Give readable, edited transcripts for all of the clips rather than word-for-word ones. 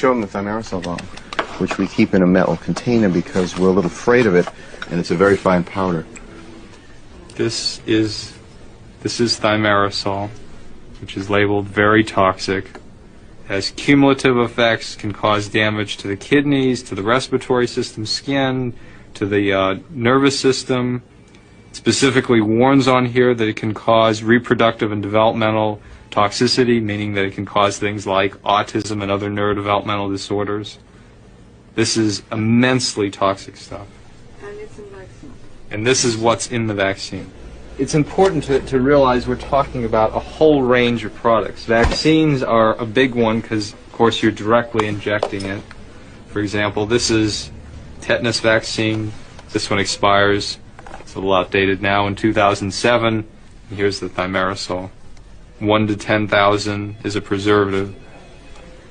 show them the thimerosal bottle, which we keep in a metal container because we're a little afraid of it, and it's a very fine powder. This is thimerosal, which is labeled very toxic. Has cumulative effects, can cause damage to the kidneys, to the respiratory system, skin, to the nervous system. Specifically warns on here that it can cause reproductive and developmental toxicity, meaning that it can cause things like autism and other neurodevelopmental disorders. This is immensely toxic stuff. And it's in vaccine. And this is what's in the vaccine. It's important to realize we're talking about a whole range of products. Vaccines are a big one because, of course, you're directly injecting it. For example, this is tetanus vaccine. This one expires, it's a little outdated now, in 2007. And here's the thimerosal. 1 to 10,000 is a preservative.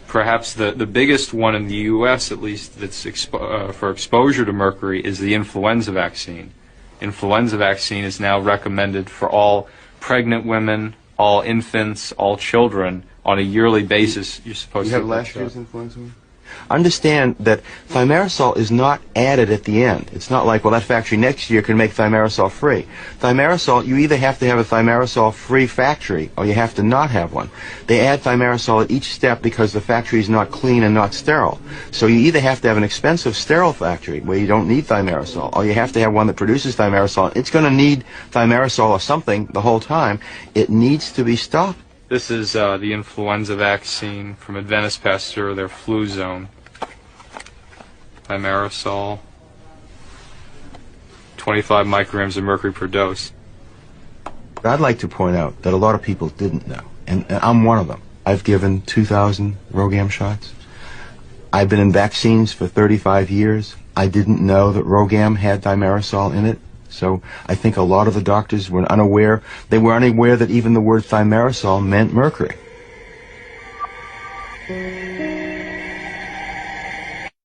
Perhaps the biggest one in the U.S., at least, that's for exposure to mercury is the influenza vaccine. Influenza vaccine is now recommended for all pregnant women, all infants, all children on a yearly basis. You're supposed to have last year's influenza? Understand that thimerosal is not added at the end. It's not like, well, that factory next year can make thimerosal free. Thimerosal, you either have to have a thimerosal free factory or you have to not have one. They add thimerosal at each step because the factory is not clean and not sterile. So you either have to have an expensive sterile factory where you don't need thimerosal, or you have to have one that produces thimerosal. It's going to need thimerosal or something the whole time. It needs to be stopped. This is the influenza vaccine from Adventist Pasteur, their flu zone. Thimerosal, 25 micrograms of mercury per dose. I'd like to point out that a lot of people didn't know, and I'm one of them. I've given 2,000 Rogam shots. I've been in vaccines for 35 years. I didn't know that Rogam had thimerosal in it. So I think a lot of the doctors were unaware. They were unaware that even the word thimerosal meant mercury.